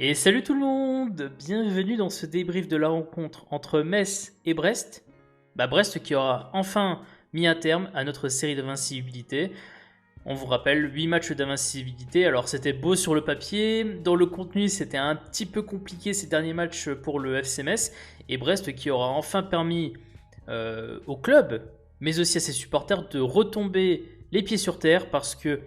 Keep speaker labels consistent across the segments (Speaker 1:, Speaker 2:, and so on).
Speaker 1: Et salut tout le monde, bienvenue dans ce débrief de la rencontre entre Metz et Brest. Brest qui aura enfin mis un terme à notre série d'invincibilité. On vous rappelle, 8 matchs d'invincibilité, alors c'était beau sur le papier, dans le contenu c'était un petit peu compliqué ces derniers matchs pour le FC Metz, et Brest qui aura enfin permis au club, mais aussi à ses supporters, de retomber les pieds sur terre parce que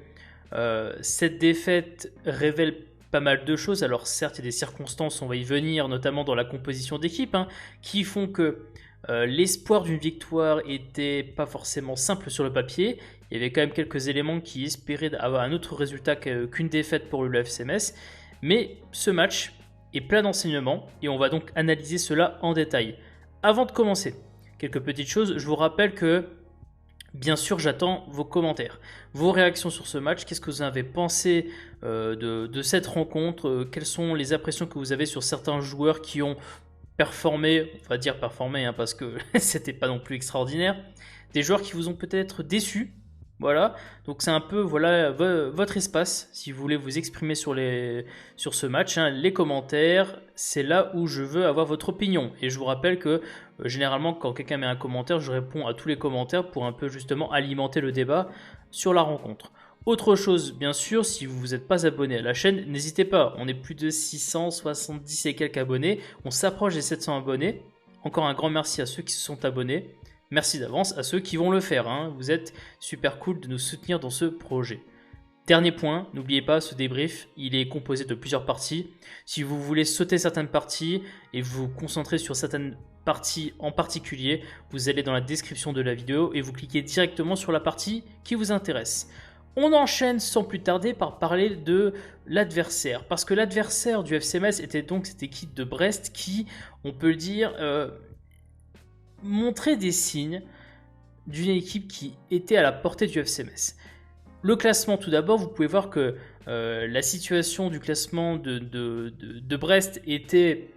Speaker 1: cette défaite révèle pas mal de choses. Alors certes, il y a des circonstances, on va y venir, notamment dans la composition d'équipe, qui font que l'espoir d'une victoire était pas forcément simple sur le papier. Il y avait quand même quelques éléments qui espéraient avoir un autre résultat qu'une défaite pour le FC Metz. Mais ce match est plein d'enseignements et on va donc analyser cela en détail. Avant de commencer, quelques petites choses. Je vous rappelle que bien sûr, j'attends vos commentaires, vos réactions sur ce match. Qu'est-ce que vous avez pensé de cette rencontre? Quelles sont les impressions que vous avez sur certains joueurs qui ont performé, on va dire performé, parce que c'était pas non plus extraordinaire. Des joueurs qui vous ont peut-être déçus. Voilà, donc c'est un peu votre espace si vous voulez vous exprimer sur ce match. Les commentaires, c'est là où je veux avoir votre opinion. Et je vous rappelle que généralement, quand quelqu'un met un commentaire, je réponds à tous les commentaires pour un peu justement alimenter le débat sur la rencontre. Autre chose, bien sûr, si vous n'êtes pas abonné à la chaîne, n'hésitez pas. On est plus de 670 et quelques abonnés. On s'approche des 700 abonnés. Encore un grand merci à ceux qui se sont abonnés. Merci d'avance à ceux qui vont le faire. Vous êtes super cool de nous soutenir dans ce projet. Dernier point, n'oubliez pas, ce débrief, il est composé de plusieurs parties. Si vous voulez sauter certaines parties et vous concentrer sur certaines partie en particulier, vous allez dans la description de la vidéo et vous cliquez directement sur la partie qui vous intéresse. On enchaîne sans plus tarder par parler de l'adversaire, parce que l'adversaire du FC Metz était donc cette équipe de Brest qui, on peut le dire, montrait des signes d'une équipe qui était à la portée du FC Metz. Le classement, tout d'abord, vous pouvez voir que la situation du classement de Brest était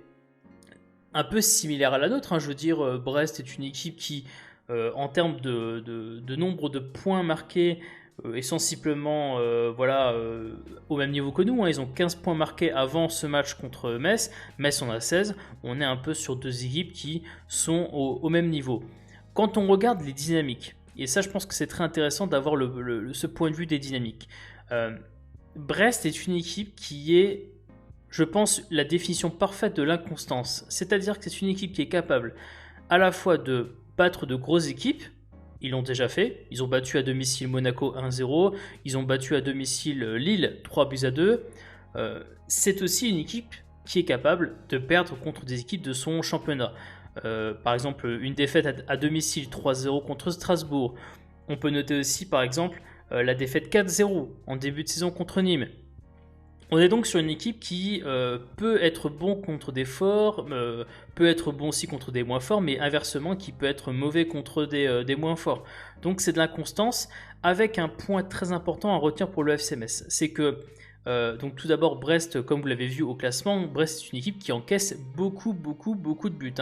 Speaker 1: un peu similaire à la nôtre. Je veux dire, Brest est une équipe qui, en termes de nombre de points marqués, est sensiblement au même niveau que nous. Ils ont 15 points marqués avant ce match contre Metz. Metz en a 16. On est un peu sur deux équipes qui sont au même niveau. Quand on regarde les dynamiques, et ça je pense que c'est très intéressant d'avoir ce point de vue des dynamiques. Brest est une équipe qui est, je pense, la définition parfaite de l'inconstance. C'est-à-dire que c'est une équipe qui est capable à la fois de battre de grosses équipes. Ils l'ont déjà fait. Ils ont battu à domicile Monaco 1-0. Ils ont battu à domicile Lille 3-2. C'est aussi une équipe qui est capable de perdre contre des équipes de son championnat. Par exemple, une défaite à domicile 3-0 contre Strasbourg. On peut noter aussi, par exemple, la défaite 4-0 en début de saison contre Nîmes. On est donc sur une équipe qui peut être bon contre des forts, peut être bon aussi contre des moins forts, mais inversement qui peut être mauvais contre des moins forts. Donc c'est de l'inconstance, avec un point très important à retenir pour le FC Metz. C'est que, donc tout d'abord, Brest, comme vous l'avez vu au classement, Brest est une équipe qui encaisse beaucoup de buts.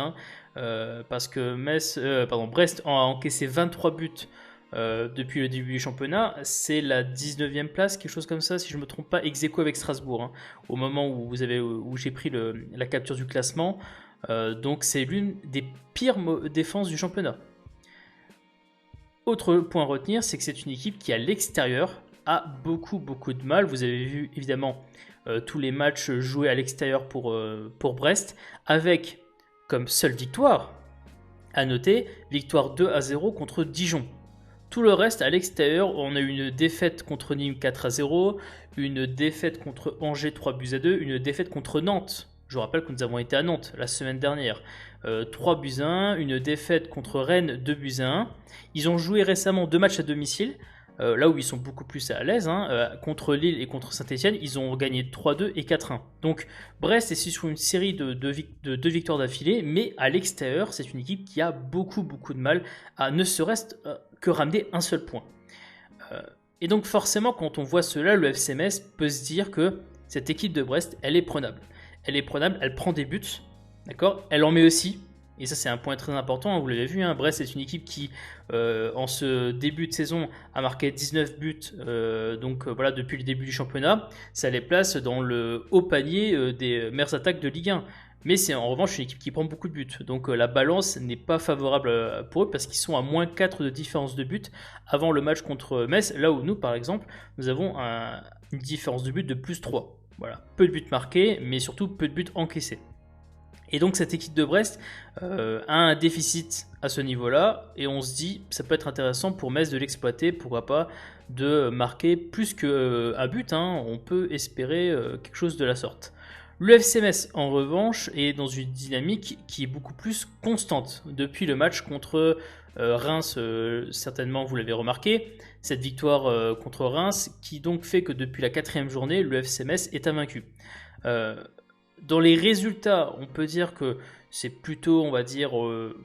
Speaker 1: Parce que Brest a encaissé 23 buts depuis le début du championnat. C'est la 19e place, quelque chose comme ça, si je ne me trompe pas, ex aequo avec Strasbourg, au moment où j'ai pris la capture du classement. Donc c'est l'une des pires défenses du championnat. Autre point à retenir, c'est que c'est une équipe qui à l'extérieur a beaucoup de mal. Vous avez vu évidemment tous les matchs joués à l'extérieur pour Brest, avec comme seule victoire à noter, victoire 2-0 contre Dijon. Tout le reste, à l'extérieur, on a eu une défaite contre Nîmes 4-0, une défaite contre Angers 3-2, une défaite contre Nantes. Je vous rappelle que nous avons été à Nantes la semaine dernière. 3-1, une défaite contre Rennes 2-1. Ils ont joué récemment 2 matchs à domicile, là où ils sont beaucoup plus à l'aise, contre Lille et contre Saint-Etienne. Ils ont gagné 3-2 et 4-1. Donc Brest est sur une série de 2 victoires d'affilée, mais à l'extérieur, c'est une équipe qui a beaucoup de mal à ne serait-ce que ramener un seul point. Et donc forcément, quand on voit cela, le FC Metz peut se dire que cette équipe de Brest, elle est prenable. Elle est prenable, elle prend des buts, d'accord ? Elle en met aussi, Et ça, c'est un point très important, vous l'avez vu, hein, Brest est une équipe qui, en ce début de saison, a marqué 19 buts voilà, depuis le début du championnat. Ça les place dans le haut panier des meilleures attaques de Ligue 1. Mais c'est en revanche une équipe qui prend beaucoup de buts. Donc la balance n'est pas favorable pour eux parce qu'ils sont à moins 4 de différence de buts avant le match contre Metz. Là où nous, par exemple, nous avons une différence de buts de plus 3. Voilà, peu de buts marqués, mais surtout peu de buts encaissés. Et donc cette équipe de Brest a un déficit à ce niveau-là, et on se dit ça peut être intéressant pour Metz de l'exploiter, pourquoi pas de marquer plus qu'un but, hein, on peut espérer quelque chose de la sorte. Le FC Metz en revanche est dans une dynamique qui est beaucoup plus constante depuis le match contre Reims, certainement vous l'avez remarqué, cette victoire contre Reims qui donc fait que depuis la 4e journée le FC Metz est invaincu. Dans les résultats, on peut dire que c'est plutôt, on va dire,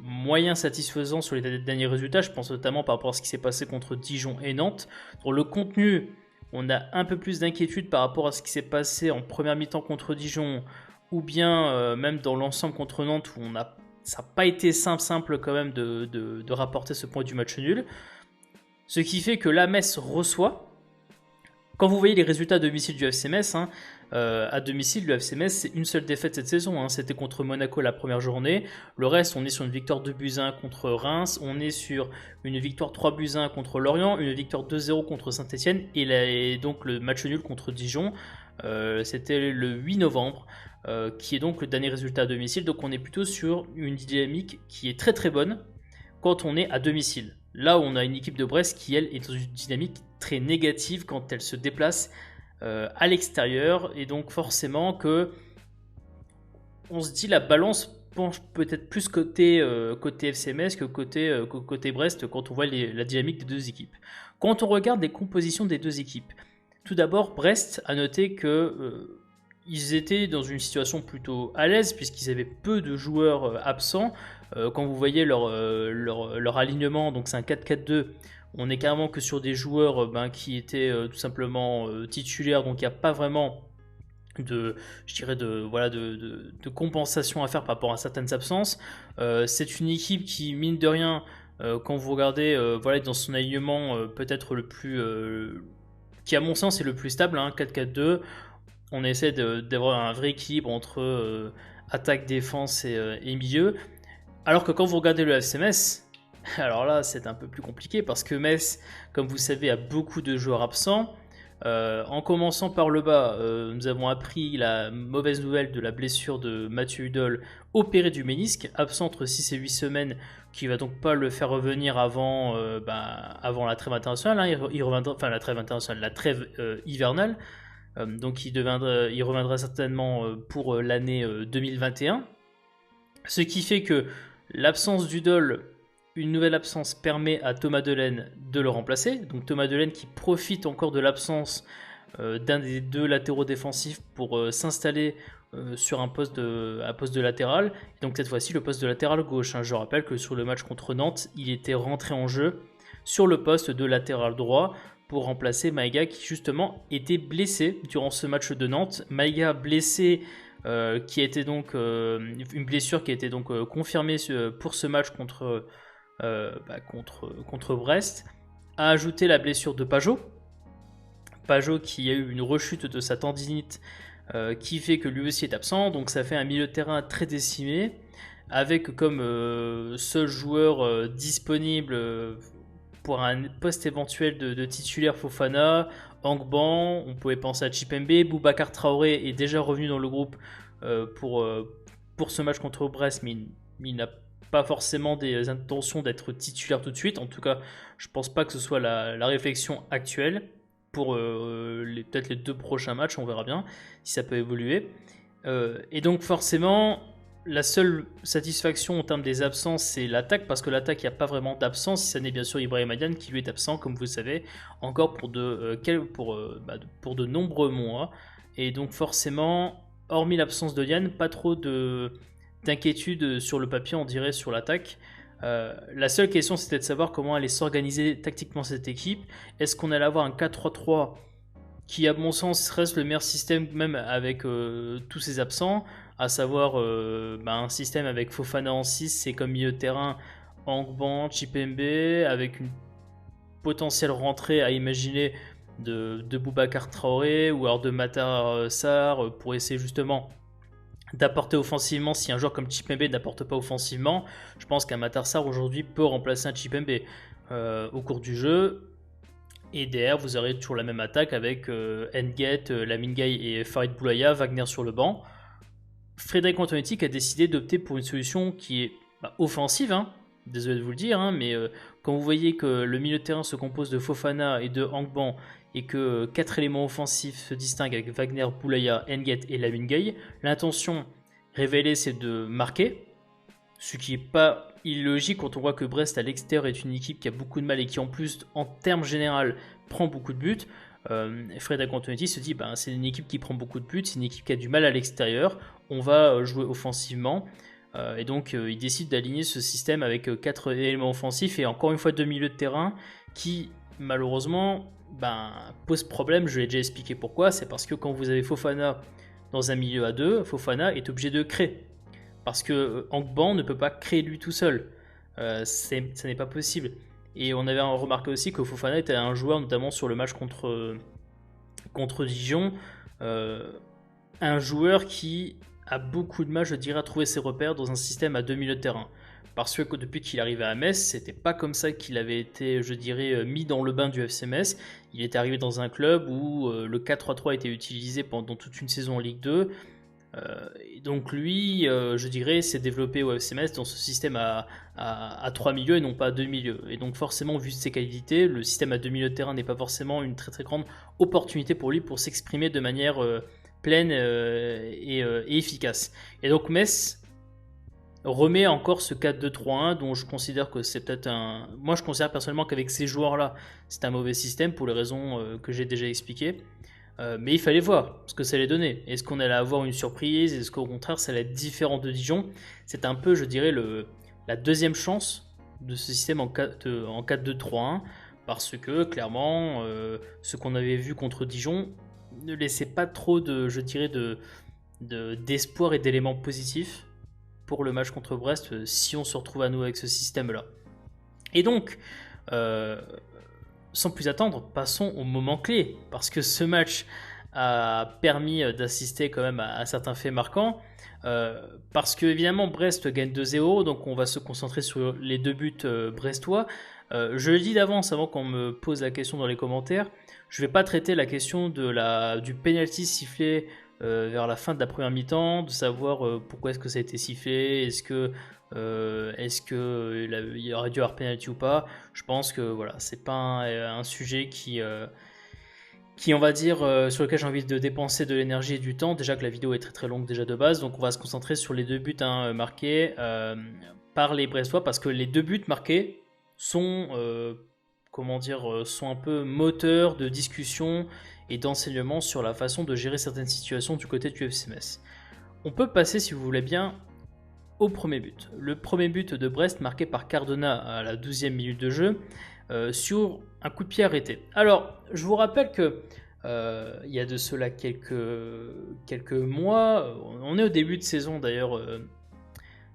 Speaker 1: moyen satisfaisant sur les derniers résultats. Je pense notamment par rapport à ce qui s'est passé contre Dijon et Nantes. Dans le contenu, on a un peu plus d'inquiétude par rapport à ce qui s'est passé en première mi-temps contre Dijon, ou bien même dans l'ensemble contre Nantes, où ça n'a pas été simple quand même de rapporter ce point du match nul. Ce qui fait que la Metz reçoit. Quand vous voyez les résultats à domicile du FC Metz, à domicile, le FC Metz, c'est une seule défaite cette saison. C'était contre Monaco la première journée. Le reste, on est sur une victoire 2-1 contre Reims. On est sur une victoire 3-1 contre Lorient. Une victoire 2-0 contre Saint-Etienne. Et donc le match nul contre Dijon, c'était le 8 novembre. Qui est donc le dernier résultat à domicile. Donc on est plutôt sur une dynamique qui est très très bonne quand on est à domicile. Là où on a une équipe de Brest qui, elle, est dans une dynamique très négative quand elle se déplace à l'extérieur. Et donc forcément que on se dit la balance penche peut-être plus côté FC Metz que côté Brest quand on voit la dynamique des deux équipes. Quand on regarde les compositions des deux équipes, tout d'abord Brest a noté que ils étaient dans une situation plutôt à l'aise puisqu'ils avaient peu de joueurs absents. Quand vous voyez leur alignement, donc c'est un 4-4-2, on est carrément que sur des joueurs qui étaient tout simplement titulaires, donc il n'y a pas vraiment de compensation à faire par rapport à certaines absences. C'est une équipe qui, mine de rien, quand vous regardez dans son alignement, peut-être le plus qui à mon sens est le plus stable, 4-4-2. On essaie d'avoir un vrai équilibre entre attaque, défense et milieu. Alors que quand vous regardez le FC Metz, alors là c'est un peu plus compliqué parce que Metz, comme vous savez, a beaucoup de joueurs absents. En commençant par le bas, nous avons appris la mauvaise nouvelle de la blessure de Mathieu Hudol, opéré du ménisque, absent entre 6 et 8 semaines, qui va donc pas le faire revenir avant la trêve internationale. Il reviendra, enfin la trêve internationale, la trêve hivernale. Donc il reviendra certainement pour l'année 2021. Ce qui fait que l'absence d'Hudol, une nouvelle absence, permet à Thomas Delaine de le remplacer. Donc Thomas Delaine qui profite encore de l'absence d'un des deux latéraux défensifs pour s'installer sur un poste de latéral. Et donc cette fois-ci le poste de latéral gauche. Je rappelle que sur le match contre Nantes, il était rentré en jeu sur le poste de latéral droit pour remplacer Maïga qui justement était blessé durant ce match de Nantes. Maïga blessé, qui a été donc une blessure qui a été donc confirmée pour ce match contre Brest, a ajouté la blessure de Pajot qui a eu une rechute de sa tendinite qui fait que lui aussi est absent, donc ça fait un milieu de terrain très décimé avec comme seul joueur disponible pour un poste éventuel de titulaire Fofana, Angban, on pouvait penser à Chipembe, Boubacar Traoré est déjà revenu dans le groupe pour ce match contre Brest, mais il n'a pas forcément des intentions d'être titulaire tout de suite. En tout cas, je pense pas que ce soit la réflexion actuelle pour peut-être les 2 prochains matchs, on verra bien si ça peut évoluer. Et donc forcément, la seule satisfaction en termes des absences, c'est l'attaque, parce que l'attaque, il n'y a pas vraiment d'absence, si ça n'est bien sûr Ibrahima Diane qui lui est absent, comme vous le savez, encore pour de nombreux mois. Et donc forcément, hormis l'absence de Diane, pas trop d'inquiétude sur le papier, on dirait, sur l'attaque. La seule question, c'était de savoir comment allait s'organiser tactiquement cette équipe. Est-ce qu'on allait avoir un 4-3-3 qui, à mon sens, reste le meilleur système, même avec tous ces absents, à savoir un système avec Fofana en 6, c'est comme milieu de terrain, Angban, Chipembe, avec une potentielle rentrée à imaginer de Boubacar Traoré ou alors de Matar Sarr pour essayer justement d'apporter offensivement. Si un joueur comme Chipembe n'apporte pas offensivement, je pense qu'un Matar Sarr aujourd'hui peut remplacer un Chipembe au cours du jeu. Et derrière, vous aurez toujours la même attaque avec N'Guet, Lamine Gueye et Farid Boulaya, Wagner sur le banc. Frédéric Antonetti a décidé d'opter pour une solution qui est offensive, hein. Désolé de vous le dire, hein, mais quand vous voyez que le milieu de terrain se compose de Fofana et de Angban et que 4 éléments offensifs se distinguent avec Wagner, Boulaya, N'Guet et Lamine Gueye, l'intention révélée c'est de marquer, ce qui n'est pas illogique quand on voit que Brest à l'extérieur est une équipe qui a beaucoup de mal et qui en plus en termes général prend beaucoup de buts. Frédéric Antonetti se dit c'est une équipe qui prend beaucoup de buts, c'est une équipe qui a du mal à l'extérieur, on va jouer offensivement. Et donc il décide d'aligner ce système avec 4 éléments offensifs et encore une fois 2 milieux de terrain qui malheureusement pose problème. Je l'ai déjà expliqué pourquoi. C'est parce que quand vous avez Fofana dans un milieu à 2, Fofana est obligé de créer parce que Angban ne peut pas créer lui tout seul. Ça n'est pas possible. Et on avait remarqué aussi que Fofana était un joueur, notamment sur le match contre Dijon, un joueur qui a beaucoup de mal, je dirais, à trouver ses repères dans un système à 2 milieux de terrain. Parce que depuis qu'il arrivait à Metz, c'était pas comme ça qu'il avait été, je dirais, mis dans le bain du FC Metz. Il était arrivé dans un club où le 4-3-3 était utilisé pendant toute une saison en Ligue 2. Et donc lui, je dirais, s'est développé au FC Metz dans ce système à 3 milieux et non pas à 2 milieux. Et donc forcément, vu ses qualités, le système à 2 milieux de terrain n'est pas forcément une très très grande opportunité pour lui pour s'exprimer de manière pleine et efficace. Et donc Metz remet encore ce 4-2-3-1 dont je considère que c'est peut-être un... Moi je considère personnellement qu'avec ces joueurs-là, c'est un mauvais système pour les raisons que j'ai déjà expliquées. Mais il fallait voir ce que ça allait donner. Est-ce qu'on allait avoir une surprise? Est-ce qu'au contraire ça allait être différent de Dijon? C'est un peu, je dirais, la deuxième chance de ce système en 4-2-3-1 parce que clairement, ce qu'on avait vu contre Dijon ne laissait pas trop d'espoir et d'éléments positifs pour le match contre Brest si on se retrouve à nouveau avec ce système-là. Et donc, sans plus attendre, passons au moment clé, parce que ce match a permis d'assister quand même à certains faits marquants, parce que évidemment Brest gagne 2-0, donc on va se concentrer sur les 2 buts brestois. Je le dis d'avance, avant qu'on me pose la question dans les commentaires, je ne vais pas traiter la question du penalty sifflé vers la fin de la première mi-temps, de savoir pourquoi est-ce que ça a été sifflé, est-ce que il aurait dû avoir penalty ou pas. Je pense que voilà, c'est pas un sujet qui on va dire sur lequel j'ai envie de dépenser de l'énergie et du temps. Déjà que la vidéo est très très longue déjà de base, donc on va se concentrer sur les 2 buts marqués par les Brestois, parce que les 2 buts marqués sont sont un peu moteurs de discussion et d'enseignement sur la façon de gérer certaines situations du côté du FC Metz. On peut passer, si vous voulez bien, au premier but. Le premier but de Brest marqué par Cardona à la 12e minute de jeu sur un coup de pied arrêté. Alors, je vous rappelle que il y a de cela quelques mois, on est au début de saison d'ailleurs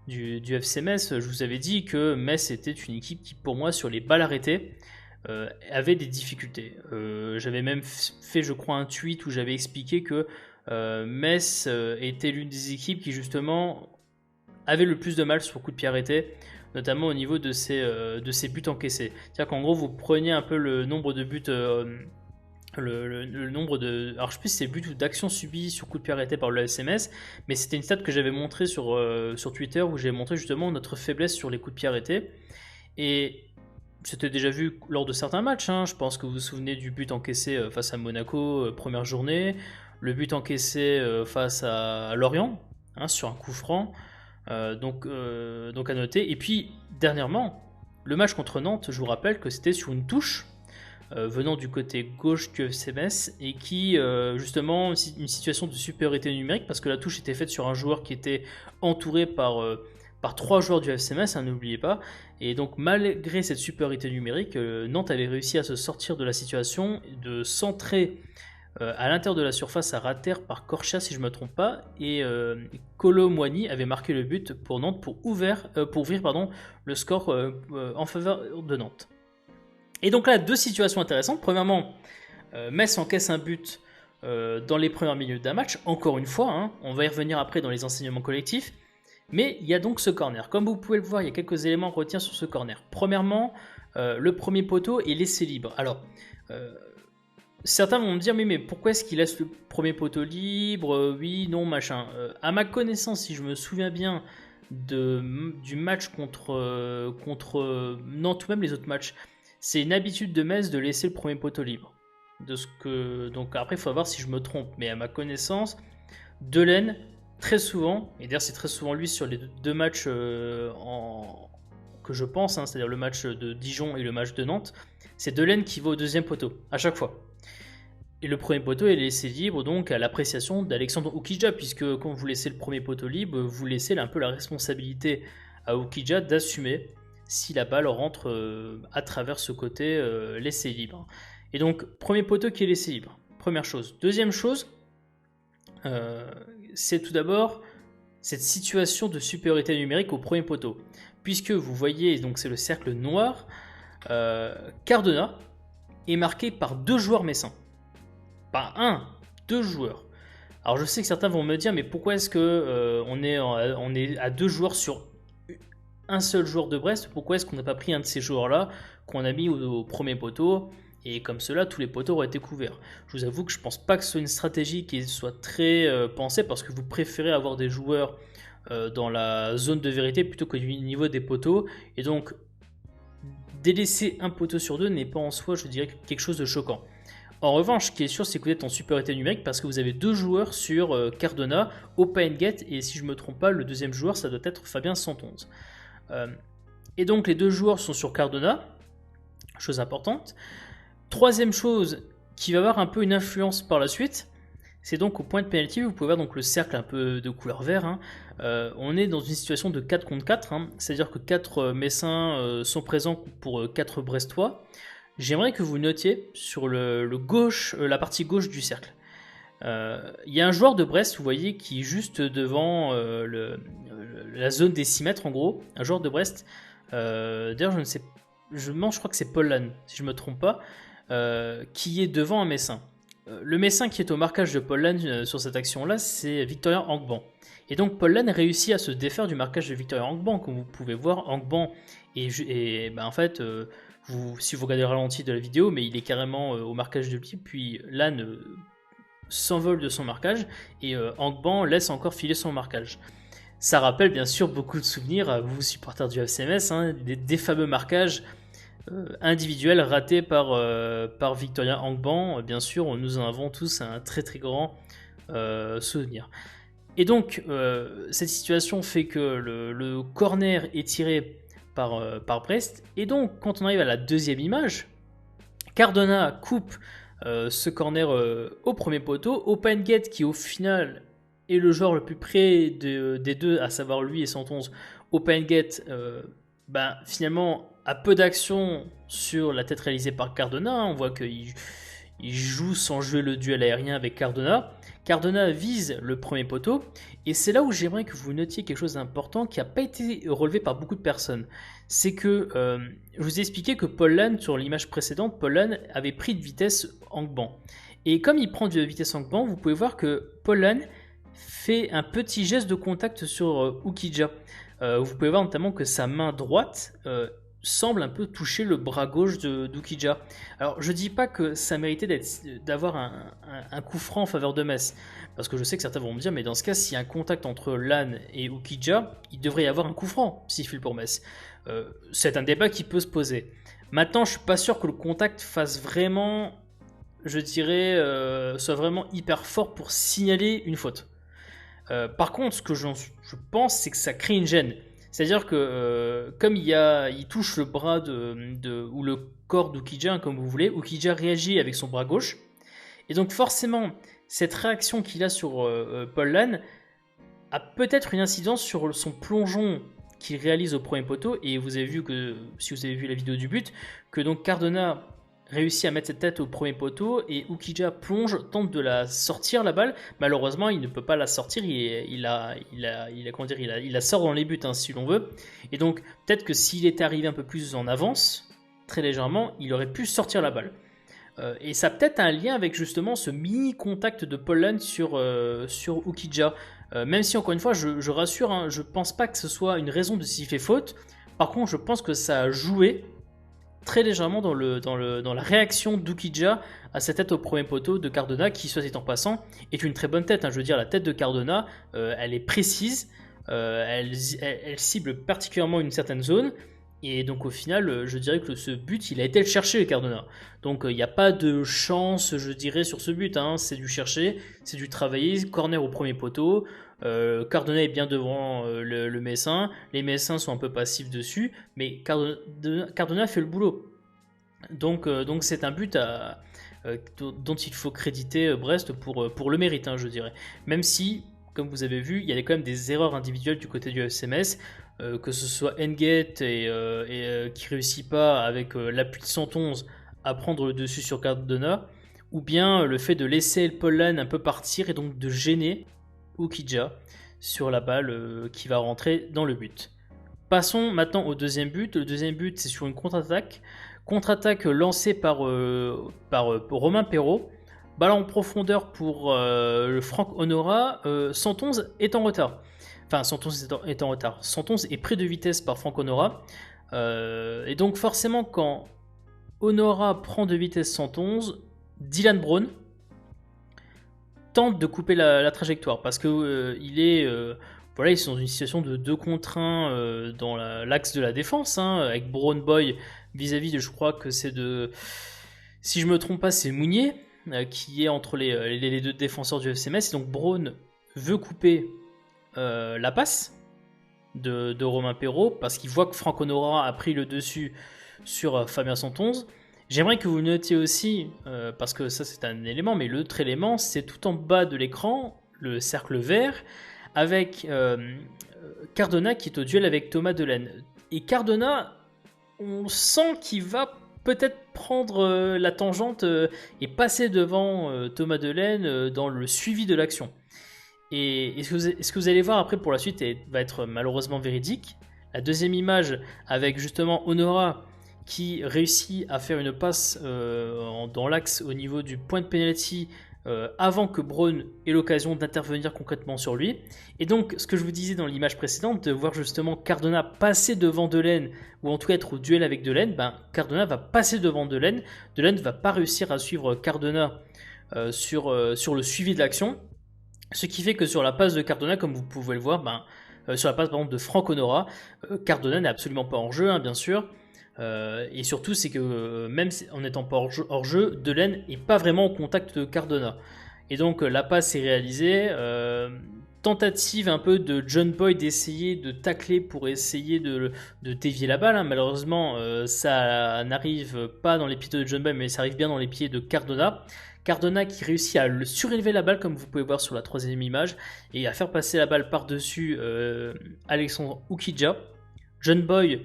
Speaker 1: du FC Metz, je vous avais dit que Metz était une équipe qui, pour moi, sur les balles arrêtées, avait des difficultés. J'avais même fait, je crois, un tweet où j'avais expliqué que Metz était l'une des équipes qui, justement, avait le plus de mal sur coup de pied arrêté, notamment au niveau de ses buts encaissés. C'est-à-dire qu'en gros, vous preniez un peu le nombre de buts... le nombre de... Alors je sais plus si c'est buts ou d'actions subies sur coup de pied arrêté par le SMS, mais c'était une stat que j'avais montrée sur Twitter où j'ai montré justement notre faiblesse sur les coups de pied arrêtés. Et c'était déjà vu lors de certains matchs, hein. Je pense que vous vous souvenez du but encaissé face à Monaco, première journée, le but encaissé face à Lorient, hein, sur un coup franc, donc à noter. Et puis dernièrement, le match contre Nantes, je vous rappelle que c'était sur une touche venant du côté gauche du FC Metz et qui justement une situation de supériorité numérique parce que la touche était faite sur un joueur qui était entouré par 3 joueurs du FC Metz, hein, n'oubliez pas. Et donc malgré cette supériorité numérique, Nantes avait réussi à se sortir de la situation, de centrer à l'intérieur de la surface à rater par Corchia si je ne me trompe pas, et Kolo Muani avait marqué le but pour Nantes pour ouvrir le score en faveur de Nantes. Et donc là, deux situations intéressantes. Premièrement, Metz encaisse un but dans les premières minutes d'un match, encore une fois, hein, on va y revenir après dans les enseignements collectifs, mais il y a donc ce corner. Comme vous pouvez le voir, il y a quelques éléments à retenir sur ce corner. Premièrement, le premier poteau est laissé libre. Alors, certains vont me dire, mais pourquoi est-ce qu'il laisse le premier poteau libre? Oui, non, machin. À ma connaissance, si je me souviens bien du match contre Nantes ou même les autres matchs, c'est une habitude de Metz de laisser le premier poteau libre. Donc après, il faut voir si je me trompe. Mais à ma connaissance, Delaine, très souvent, et d'ailleurs c'est très souvent lui sur les deux matchs que je pense, hein, c'est-à-dire le match de Dijon et le match de Nantes, c'est Delaine qui va au deuxième poteau, à chaque fois. Et le premier poteau est laissé libre donc à l'appréciation d'Alexandre Oukidja, puisque quand vous laissez le premier poteau libre, vous laissez un peu la responsabilité à Oukidja d'assumer si la balle rentre à travers ce côté laissé libre. Et donc, premier poteau qui est laissé libre, première chose. Deuxième chose, c'est tout d'abord cette situation de supériorité numérique au premier poteau. Puisque vous voyez, donc c'est le cercle noir, Cardona est marqué par deux joueurs messins. Pas un, deux joueurs. Alors je sais que certains vont me dire, mais pourquoi est-ce que on est à deux joueurs sur un seul joueur de Brest? Pourquoi est-ce qu'on n'a pas pris un de ces joueurs-là qu'on a mis au premier poteau? Et comme cela, tous les poteaux auraient été couverts. Je vous avoue que je ne pense pas que ce soit une stratégie qui soit très pensée, parce que vous préférez avoir des joueurs dans la zone de vérité plutôt que du niveau des poteaux. Et donc, délaisser un poteau sur deux n'est pas en soi, je dirais, quelque chose de choquant. En revanche, ce qui est sûr, c'est que vous êtes en supériorité numérique parce que vous avez deux joueurs sur Cardona, Opengate, et si je ne me trompe pas, le deuxième joueur, ça doit être Fabien Santonze. Et donc, les deux joueurs sont sur Cardona, chose importante. Troisième chose qui va avoir un peu une influence par la suite, c'est donc au point de pénalty, vous pouvez voir donc le cercle un peu de couleur vert. Hein. On est dans une situation de 4 contre 4, hein, c'est-à-dire que 4 Messins sont présents pour 4 Brestois. J'aimerais que vous notiez sur la partie gauche du cercle. Il y a un joueur de Brest, vous voyez, qui est juste devant la zone des 6 mètres en gros. Un joueur de Brest. D'ailleurs, je crois que c'est Paul Lannes, si je ne me trompe pas. Qui est devant un Messin. Le Messin qui est au marquage de Paul Lannes sur cette action-là, c'est Victorien Angban. Et donc Paul Lannes réussit à se défaire du marquage de Victorien Angban. Comme vous pouvez voir, Angban en fait, si vous regardez le ralenti de la vidéo, mais il est carrément au marquage de pied, puis Lannes s'envole de son marquage, et Angban laisse encore filer son marquage. Ça rappelle bien sûr beaucoup de souvenirs à vous, supporters du FCMS, hein, des fameux marquages individuel raté par Victorien Angban. Bien sûr, nous en avons tous un très très grand souvenir. Et donc, cette situation fait que le corner est tiré par Brest. Et donc, quand on arrive à la deuxième image, Cardona coupe ce corner au premier poteau. Opengate, qui au final est le joueur le plus près des deux, à savoir lui et Santonze, Opengate, finalement a peu d'action sur la tête réalisée par Cardona. On voit qu'il joue sans jouer le duel aérien avec Cardona. Cardona vise le premier poteau, et c'est là où j'aimerais que vous notiez quelque chose d'important qui n'a pas été relevé par beaucoup de personnes. C'est que je vous ai expliqué que Paul Lannes, sur l'image précédente, Paul Lannes avait pris de vitesse Angban. Et comme il prend de vitesse Angban, vous pouvez voir que Paul Lannes fait un petit geste de contact sur Oukidja. Vous pouvez voir notamment que sa main droite semble un peu toucher le bras gauche d'Oukidja. Alors je dis pas que ça méritait d'avoir un coup franc en faveur de Metz, parce que je sais que certains vont me dire, mais dans ce cas, s'il y a un contact entre Lannes et Oukidja, il devrait y avoir un coup franc sifflé pour Metz. C'est un débat qui peut se poser. Maintenant, je suis pas sûr que le contact fasse vraiment, je dirais, soit vraiment hyper fort pour signaler une faute. Par contre, ce que je pense, c'est que ça crée une gêne. C'est-à-dire que comme il touche le bras ou le corps d'Oukidja, comme vous voulez, Oukidja réagit avec son bras gauche. Et donc forcément, cette réaction qu'il a sur Paul Lannes a peut-être une incidence sur son plongeon qu'il réalise au premier poteau. Et vous avez vu que, si vous avez vu la vidéo du but, que donc Cardona réussit à mettre cette tête au premier poteau et Ukija plonge, tente de la sortir la balle. Malheureusement, il ne peut pas la sortir. Il la sort dans les buts, hein, si l'on veut. Et donc, peut-être que s'il était arrivé un peu plus en avance, très légèrement, il aurait pu sortir la balle. Et ça a peut-être un lien avec justement ce mini contact de Pollen sur Ukija. Même si, encore une fois, je rassure, hein, je pense pas que ce soit une raison de s'y fait faute. Par contre, je pense que ça a joué très légèrement dans la réaction d'Ukija à sa tête au premier poteau de Cardona, qui, soit dit en passant, est une très bonne tête, hein. Je veux dire, la tête de Cardona, elle est précise, elle cible particulièrement une certaine zone, et donc au final, je dirais que ce but, il a été le chercher, Cardona. Donc il n'y a pas de chance, je dirais, sur ce but, hein. C'est du chercher, c'est du travailler, corner au premier poteau. Cardona est bien devant le Messin, les Messins sont un peu passifs dessus, mais Cardona fait le boulot. Donc c'est un but dont il faut créditer Brest pour le mérite, hein, je dirais. Même si, comme vous avez vu, il y a quand même des erreurs individuelles du côté du FCMS, que ce soit Engate qui réussit pas avec l'appui de 111 à prendre le dessus sur Cardona, ou bien le fait de laisser le Pollan un peu partir et donc de gêner Ukija sur la balle qui va rentrer dans le but. Passons maintenant au deuxième but. Le deuxième but, c'est sur une contre-attaque. Contre-attaque lancée par Romain Perrault. Balle en profondeur pour Franck Honora. 111 est en retard. Enfin, 111 est en retard. 111 est pris de vitesse par Franck Honora. Et donc forcément, quand Honora prend de vitesse 111, Dylan Brown tente de couper la trajectoire parce que voilà, ils sont dans une situation de 2 contre 1 dans l'axe de la défense, hein, avec Brown Boy vis-à-vis de, je crois que c'est de, si je me trompe pas, c'est Mounier qui est entre les deux défenseurs du FC Metz. Et donc Brown veut couper la passe de Romain Perrault parce qu'il voit que Franck Honora a pris le dessus sur Fabien 111. J'aimerais que vous notiez aussi, parce que ça c'est un élément, mais l'autre élément, c'est tout en bas de l'écran, le cercle vert, avec Cardona qui est au duel avec Thomas Delaine. Et Cardona, on sent qu'il va peut-être prendre la tangente et passer devant Thomas Delaine dans le suivi de l'action. Et ce que vous allez voir après pour la suite va être malheureusement véridique. La deuxième image avec justement Honora qui réussit à faire une passe dans l'axe au niveau du point de penalty avant que Brown ait l'occasion d'intervenir concrètement sur lui. Et donc, ce que je vous disais dans l'image précédente, de voir justement Cardona passer devant Delaine, ou en tout cas être au duel avec Delaine, Cardona va passer devant Delaine. Delaine ne va pas réussir à suivre Cardona sur le suivi de l'action. Ce qui fait que sur la passe de Cardona, comme vous pouvez le voir, sur la passe par exemple de Franck Honora, Cardona n'est absolument pas en jeu, hein, bien sûr. Et surtout, c'est que même en étant pas hors jeu, Delaine n'est pas vraiment en contact de Cardona. Et donc la passe est réalisée. Tentative un peu de John Boy d'essayer de tacler pour essayer de dévier la balle, hein. Malheureusement, ça n'arrive pas dans les pieds de John Boy, mais ça arrive bien dans les pieds de Cardona. Cardona qui réussit à surélever la balle, comme vous pouvez voir sur la troisième image, et à faire passer la balle par-dessus Alexandre Ukija. John Boy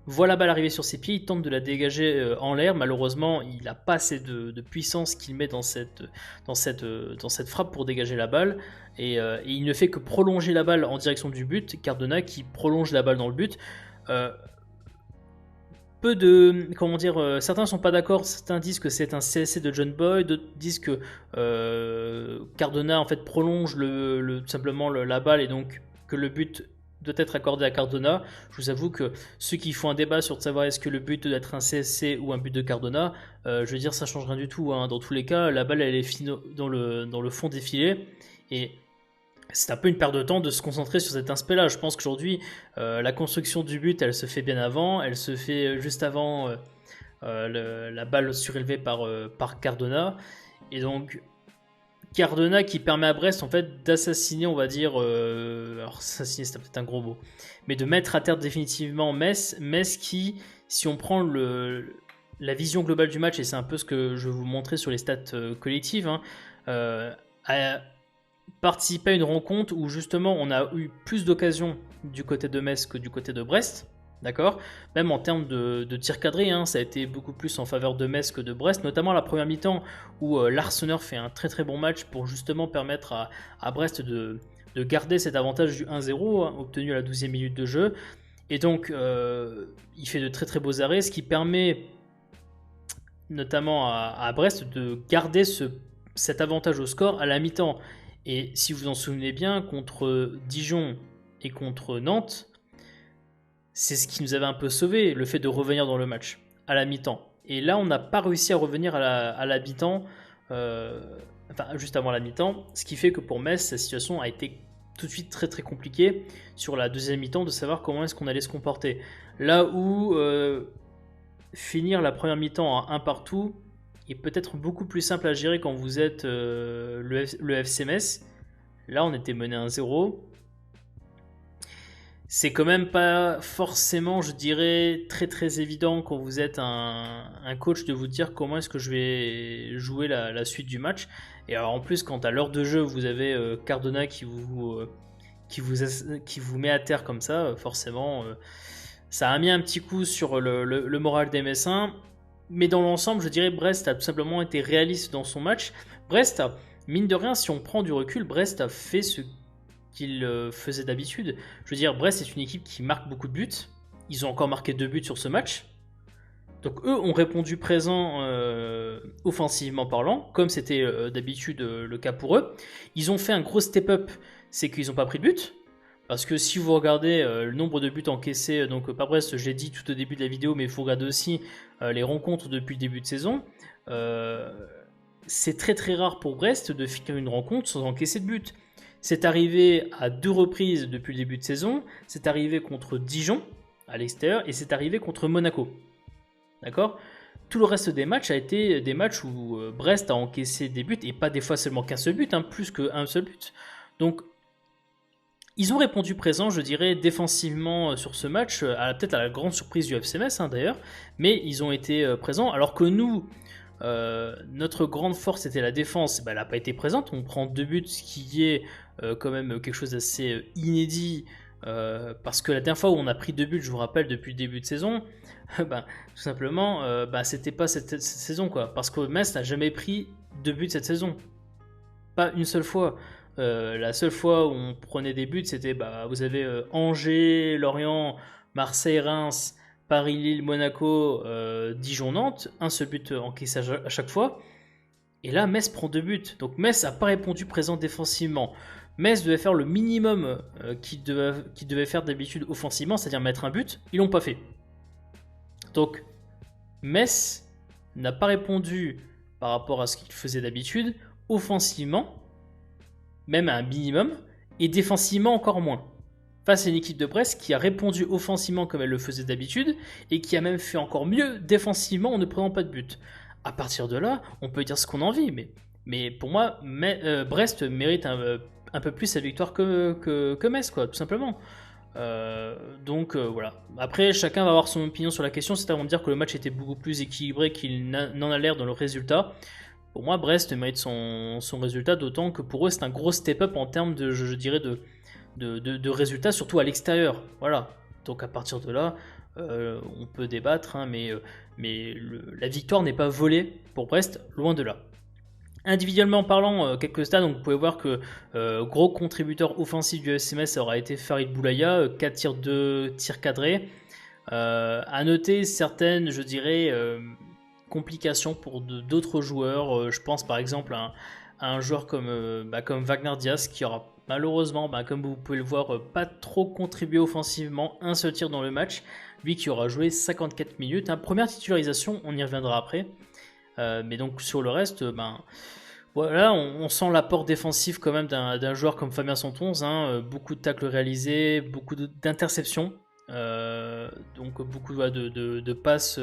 Speaker 1: voit la balle arriver sur ses pieds, il tente de la dégager en l'air. Malheureusement, il n'a pas assez de puissance qu'il met dans cette frappe pour dégager la balle. Et il ne fait que prolonger la balle en direction du but. Cardona qui prolonge la balle dans le but. Certains ne sont pas d'accord, certains disent que c'est un CSC de John Boy, d'autres disent que Cardona en fait prolonge tout simplement la balle et donc que le but doit être accordé à Cardona. Je vous avoue que ceux qui font un débat sur de savoir est-ce que le but doit être un CSC ou un but de Cardona, je veux dire ça change rien du tout, hein. Dans tous les cas, la balle elle est finie dans le fond des filets et c'est un peu une perte de temps de se concentrer sur cet aspect-là. Je pense qu'aujourd'hui, la construction du but, elle se fait bien avant. Elle se fait juste avant la balle surélevée par Cardona. Et donc, Cardona qui permet à Brest en fait d'assassiner, on va dire, alors assassiner c'est peut-être un gros mot, mais de mettre à terre définitivement Metz qui, si on prend la vision globale du match, et c'est un peu ce que je vais vous montrer sur les stats collectives, hein, a participé à une rencontre où justement on a eu plus d'occasions du côté de Metz que du côté de Brest. D'accord? Même en termes de tir cadré, hein, ça a été beaucoup plus en faveur de Metz que de Brest, notamment la première mi-temps où l'Arseneur fait un très très bon match pour justement permettre à Brest de garder cet avantage du 1-0 hein, obtenu à la 12e minute de jeu. Et donc, il fait de très très beaux arrêts, ce qui permet notamment à Brest de garder cet avantage au score à la mi-temps. Et si vous en souvenez bien, contre Dijon et contre Nantes, c'est ce qui nous avait un peu sauvé, le fait de revenir dans le match à la mi-temps. Et là, on n'a pas réussi à revenir à la mi-temps, enfin juste avant la mi-temps, ce qui fait que pour Metz, la situation a été tout de suite très très compliquée sur la deuxième mi-temps de savoir comment est-ce qu'on allait se comporter. Là où finir la première mi-temps à un partout est peut-être beaucoup plus simple à gérer quand vous êtes le FC Metz. Là, on était mené 1-0. C'est quand même pas forcément, je dirais, très très évident quand vous êtes un coach de vous dire comment est-ce que je vais jouer la suite du match. Et alors en plus, quand à l'heure de jeu, vous avez Cardona qui vous met à terre comme ça, forcément, ça a mis un petit coup sur le moral des Messins. Mais dans l'ensemble, je dirais Brest a tout simplement été réaliste dans son match. Brest, mine de rien, si on prend du recul, Brest a fait ce qu'il faisait d'habitude. Je veux dire, Brest est une équipe qui marque beaucoup de buts. Ils ont encore marqué 2 buts sur ce match. Donc eux ont répondu présent offensivement parlant, comme c'était d'habitude le cas pour eux. Ils ont fait un gros step-up, c'est qu'ils n'ont pas pris de but. Parce que si vous regardez le nombre de buts encaissés, donc par Brest, j'ai dit tout au début de la vidéo, mais il faut regarder aussi les rencontres depuis le début de saison. C'est très très rare pour Brest de finir une rencontre sans encaisser de but. C'est arrivé à 2 reprises depuis le début de saison. C'est arrivé contre Dijon à l'extérieur et c'est arrivé contre Monaco. D'accord ? Tout le reste des matchs a été des matchs où Brest a encaissé des buts et pas des fois seulement qu'un seul but, hein, plus qu'un seul but. Donc ils ont répondu présent, je dirais, défensivement sur ce match, peut-être à la grande surprise du FC Metz hein, d'ailleurs, mais ils ont été présents alors que nous, notre grande force était la défense, elle n'a pas été présente. On prend 2 buts, ce qui est quand même quelque chose d'assez inédit. Parce que la dernière fois où on a pris 2 buts, je vous rappelle, depuis le début de saison, tout simplement, c'était pas cette saison quoi. Parce que Metz n'a jamais pris 2 buts cette saison. Pas une seule fois. La seule fois où on prenait des buts, c'était vous avez Angers, Lorient, Marseille, Reims, Paris, Lille, Monaco, Dijon, Nantes, un seul but encaissé à chaque fois. Et là, Metz prend 2 buts. Donc Metz n'a pas répondu présent défensivement. Metz devait faire le minimum qu'il devait faire d'habitude offensivement, c'est-à-dire mettre un but. Ils l'ont pas fait. Donc Metz n'a pas répondu par rapport à ce qu'il faisait d'habitude offensivement, même à un minimum, et défensivement encore moins. Face à une équipe de Brest qui a répondu offensivement comme elle le faisait d'habitude et qui a même fait encore mieux défensivement en ne prenant pas de but. À partir de là, on peut dire ce qu'on a envie, mais pour moi, Brest mérite un peu plus sa victoire que Metz, quoi, tout simplement. Donc voilà. Après, chacun va avoir son opinion sur la question, c'est-à-dire dire que le match était beaucoup plus équilibré qu'il n'en a l'air dans le résultat. Pour moi, Brest mérite son résultat, d'autant que pour eux, c'est un gros step-up en termes de, je dirais, de résultats, surtout à l'extérieur. Voilà. Donc à partir de là, on peut débattre, hein, mais la victoire n'est pas volée pour Brest, loin de là. Individuellement parlant, quelques stats, donc vous pouvez voir que gros contributeur offensif du FC Metz aura été Farid Boulaya, 4 tirs, 2 tirs cadrés. À noter certaines, je dirais, complications pour d'autres joueurs. Je pense par exemple à un joueur comme Wagner Diaz qui aura malheureusement, comme vous pouvez le voir, pas trop contribué offensivement, un seul tir dans le match. Lui qui aura joué 54 minutes. Première titularisation, on y reviendra après. Mais donc sur le reste, voilà, on sent l'apport défensif quand même d'un joueur comme Fabien Santonze. Beaucoup de tacles réalisés, beaucoup d'interceptions. Donc beaucoup de passes,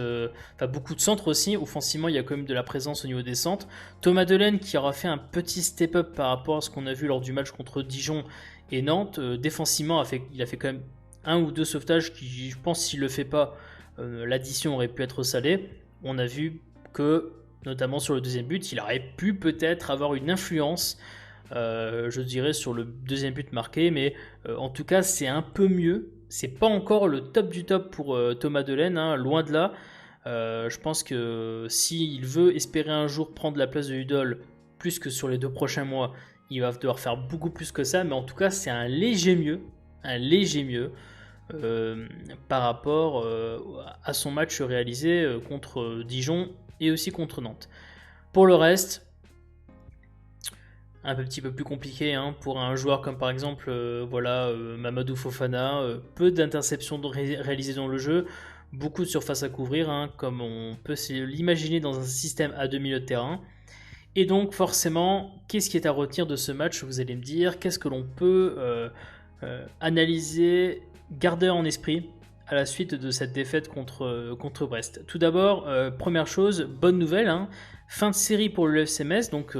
Speaker 1: beaucoup de centres aussi. Offensivement, il y a quand même de la présence au niveau des centres. Thomas Delaine qui aura fait un petit step-up par rapport à ce qu'on a vu lors du match contre Dijon et Nantes. Défensivement, il a fait quand même 1 ou 2 sauvetages qui, je pense, s'il le fait pas, l'addition aurait pu être salée. On a vu que, notamment sur le deuxième but, il aurait pu peut-être avoir une influence, je dirais, sur le deuxième but marqué. Mais en tout cas, c'est un peu mieux c'est pas encore le top du top pour Thomas Delaine, hein, loin de là. Je pense que s'il veut espérer un jour prendre la place de Udol, plus que sur les 2 prochains mois, il va devoir faire beaucoup plus que ça. Mais en tout cas, c'est un léger mieux par rapport à son match réalisé contre Dijon et aussi contre Nantes. Pour le reste, un petit peu plus compliqué hein, pour un joueur comme par exemple Mamadou Fofana, peu d'interceptions réalisées dans le jeu, beaucoup de surface à couvrir, hein, comme on peut l'imaginer dans un système à 2 milieux de terrain. Et donc forcément, qu'est-ce qui est à retenir de ce match, vous allez me dire, qu'est-ce que l'on peut analyser, garder en esprit à la suite de cette défaite contre Brest. Tout d'abord, première chose, bonne nouvelle, hein, fin de série pour le FC Metz, donc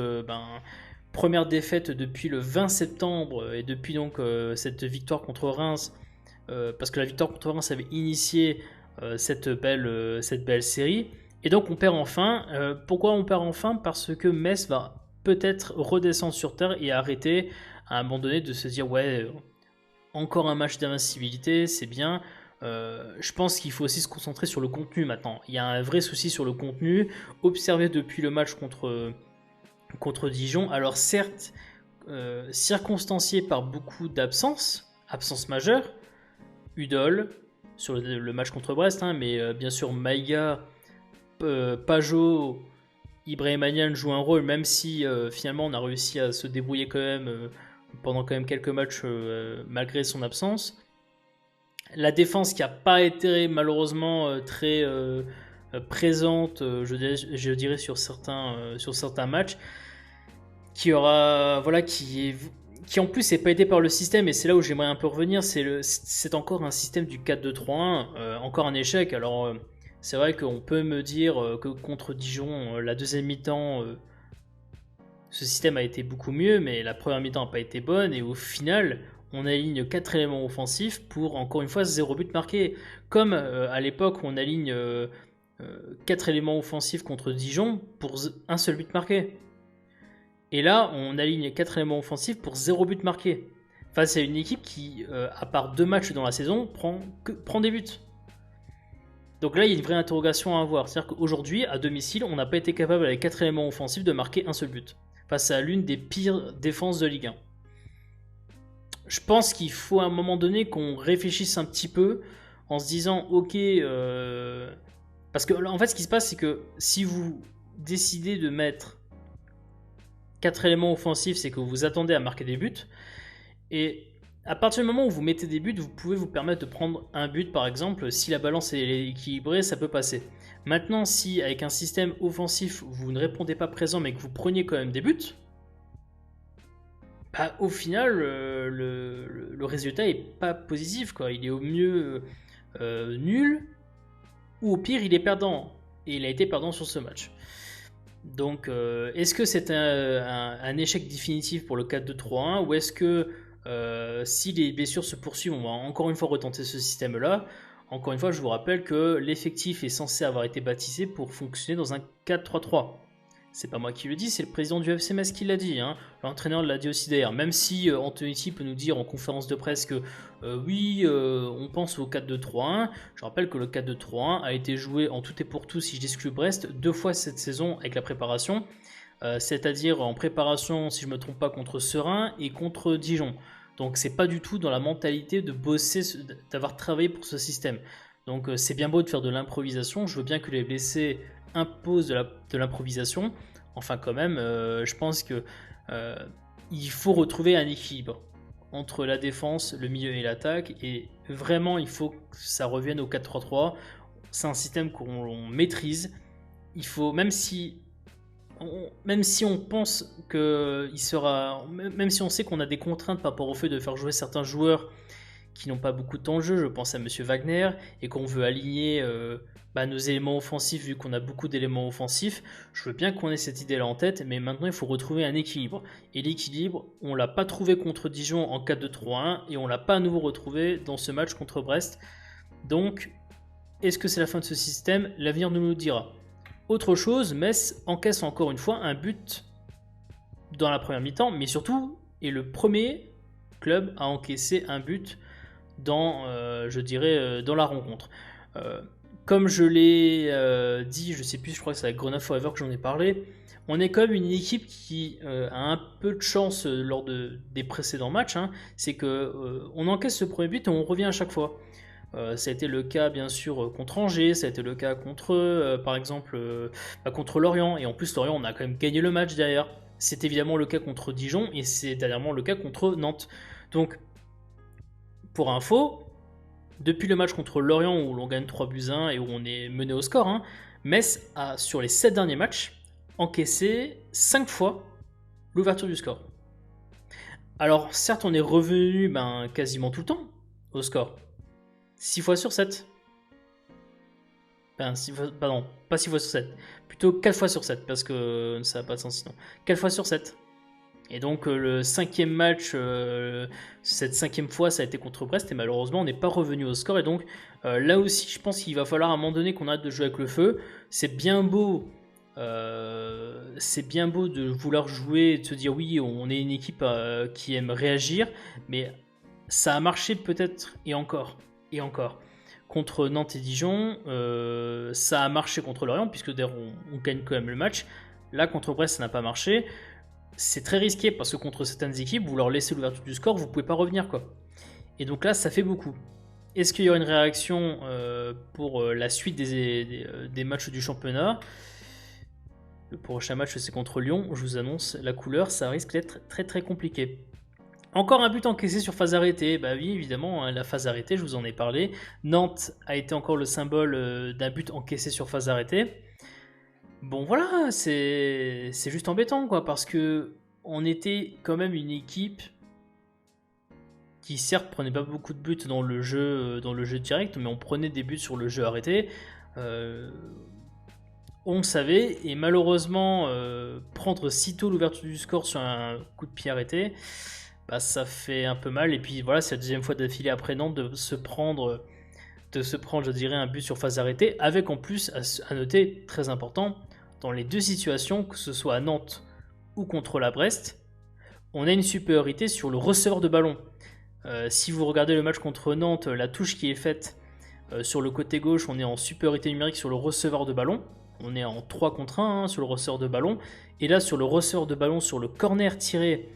Speaker 1: première défaite depuis le 20 septembre et depuis donc cette victoire contre Reims, parce que la victoire contre Reims avait initié cette belle série. Et donc on perd enfin. Pourquoi on perd enfin? Parce que Metz va peut-être redescendre sur terre et arrêter à un moment donné de se dire ouais, encore un match d'invincibilité, c'est bien. Je pense qu'il faut aussi se concentrer sur le contenu maintenant. Il y a un vrai souci sur le contenu, observé depuis le match contre Dijon. Alors certes, circonstancié par beaucoup absences majeures, Udol sur le match contre Brest, hein, mais bien sûr Maïga, Pajot, Ibrahima Niane jouent un rôle, même si finalement on a réussi à se débrouiller quand même pendant quand même quelques matchs malgré son absence. La défense qui n'a pas été malheureusement très présente, je dirais sur certains matchs, qui en plus n'est pas aidé par le système, et c'est là où j'aimerais un peu revenir, c'est encore un système du 4-2-3-1, encore un échec. Alors c'est vrai qu'on peut me dire que contre Dijon, la deuxième mi-temps, ce système a été beaucoup mieux, mais la première mi-temps n'a pas été bonne, et au final, on aligne 4 éléments offensifs pour, encore une fois, 0 but marqué. Comme à l'époque où on aligne 4 éléments offensifs contre Dijon pour un seul but marqué. Et là, on aligne 4 éléments offensifs pour 0 but marqué. Face à une équipe qui, à part 2 matchs dans la saison, prend des buts. Donc là, il y a une vraie interrogation à avoir. C'est-à-dire qu'aujourd'hui, à domicile, on n'a pas été capable, avec 4 éléments offensifs, de marquer un seul but. Face à l'une des pires défenses de Ligue 1. Je pense qu'il faut à un moment donné qu'on réfléchisse un petit peu en se disant ok, parce que en fait ce qui se passe c'est que si vous décidez de mettre 4 éléments offensifs, c'est que vous vous attendez à marquer des buts, et à partir du moment où vous mettez des buts, vous pouvez vous permettre de prendre un but par exemple. Si la balance est équilibrée, ça peut passer. Maintenant, si avec un système offensif vous ne répondez pas présent mais que vous preniez quand même des buts, au final, le résultat est pas positif, quoi. Il est au mieux nul, ou au pire, il est perdant. Et il a été perdant sur ce match. Donc, est-ce que c'est un échec définitif pour le 4-2-3-1, ou est-ce que si les blessures se poursuivent, on va encore une fois retenter ce système-là? Encore une fois, je vous rappelle que l'effectif est censé avoir été baptisé pour fonctionner dans un 4-3-3. C'est pas moi qui le dis, c'est le président du FC Metz qui l'a dit. Hein. L'entraîneur l'a dit aussi d'ailleurs. Même si Antonetti peut nous dire en conférence de presse que oui, on pense au 4-2-3-1. Je rappelle que le 4-2-3-1 a été joué en tout et pour tout, si j'exclus Brest, 2 fois cette saison avec la préparation. C'est-à-dire en préparation, si je ne me trompe pas, contre Serein et contre Dijon. Donc c'est pas du tout dans la mentalité de bosser, d'avoir travaillé pour ce système. Donc c'est bien beau de faire de l'improvisation. Je veux bien que les blessés impose de l'improvisation. Enfin quand même, je pense que il faut retrouver un équilibre entre la défense, le milieu et l'attaque, et vraiment il faut que ça revienne au 4-3-3. C'est un système qu'on maîtrise. Il faut, même si on pense que il sera, même si on sait qu'on a des contraintes par rapport au fait de faire jouer certains joueurs qui n'ont pas beaucoup de temps de jeu, je pense à Monsieur Wagner, et qu'on veut aligner nos éléments offensifs, vu qu'on a beaucoup d'éléments offensifs. Je veux bien qu'on ait cette idée-là en tête, mais maintenant il faut retrouver un équilibre. Et l'équilibre, on ne l'a pas trouvé contre Dijon en 4-2-3-1, et on ne l'a pas à nouveau retrouvé dans ce match contre Brest. Donc, est-ce que c'est la fin de ce système? L'avenir nous le dira. Autre chose, Metz encaisse encore une fois un but dans la première mi-temps, mais surtout est le premier club à encaisser un but dans, je dirais, dans la rencontre. Comme je l'ai dit, je sais plus, je crois que c'est avec Grenoble Forever que j'en ai parlé, on est quand même une équipe qui a un peu de chance lors des précédents matchs. Hein. C'est que on encaisse ce premier but et on revient à chaque fois. Ça a été le cas bien sûr contre Angers, ça a été le cas contre, par exemple, contre Lorient. Et en plus, Lorient, on a quand même gagné le match derrière. C'est évidemment le cas contre Dijon et c'est dernièrement le cas contre Nantes. Donc, pour info, depuis le match contre Lorient où l'on gagne 3-1 et où on est mené au score, hein, Metz a, sur les 7 derniers matchs, encaissé 5 fois l'ouverture du score. Alors, certes, on est revenu quasiment tout le temps au score. 6 fois sur 7. Pardon, pas 6 fois sur 7. Plutôt 4 fois sur 7, parce que ça n'a pas de sens sinon. 4 fois sur 7. Et donc le 5e match, cette 5e fois, ça a été contre Brest, et malheureusement, on n'est pas revenu au score. Et donc là aussi, je pense qu'il va falloir à un moment donné qu'on arrête de jouer avec le feu. C'est bien beau de vouloir jouer et de se dire oui, on est une équipe qui aime réagir, mais ça a marché peut-être et encore contre Nantes et Dijon. Ça a marché contre Lorient puisque d'ailleurs on gagne quand même le match. Là contre Brest ça n'a pas marché. C'est très risqué parce que contre certaines équipes vous leur laissez l'ouverture du score, vous pouvez pas revenir quoi. Et donc là ça fait beaucoup. Est-ce qu'il y aura une réaction pour la suite des matchs du championnat? Le prochain match c'est contre Lyon, je vous annonce la couleur, ça risque d'être très très compliqué. Encore un but encaissé sur phase arrêtée. Bah oui, évidemment, hein, la phase arrêtée, je vous en ai parlé. Nantes a été encore le symbole d'un but encaissé sur phase arrêtée. Bon voilà, c'est juste embêtant quoi, parce que on était quand même une équipe qui certes prenait pas beaucoup de buts dans le jeu direct, mais on prenait des buts sur le jeu arrêté. On le savait, et malheureusement, prendre sitôt l'ouverture du score sur un coup de pied arrêté, bah, ça fait un peu mal. Et puis voilà, c'est la deuxième fois d'affilée après Nantes de se prendre, je dirais, un but sur phase arrêtée, avec en plus, à noter, très important, dans les deux situations, que ce soit à Nantes ou contre la Brest, on a une supériorité sur le receveur de ballon. Si vous regardez le match contre Nantes, la touche qui est faite sur le côté gauche, on est en supériorité numérique sur le receveur de ballon. On est en 3 contre 1 hein, sur le receveur de ballon. Et là, sur le receveur de ballon, sur le corner tiré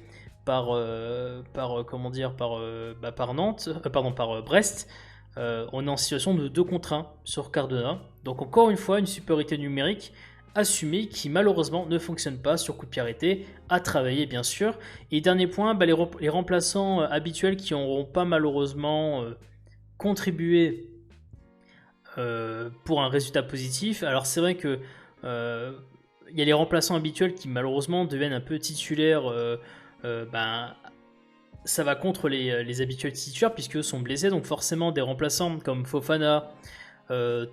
Speaker 1: par Brest, on est en situation de 2 contre 1 sur Cardona. Donc encore une fois, une supériorité numérique assumée qui malheureusement ne fonctionne pas sur coup de pied arrêté, à travailler bien sûr. Et dernier point, les remplaçants habituels qui n'auront pas malheureusement contribué pour un résultat positif. Alors c'est vrai que il y a les remplaçants habituels qui malheureusement deviennent un peu titulaires. Ça va contre les habituels titulaires puisqu'eux sont blessés, donc forcément des remplaçants comme Fofana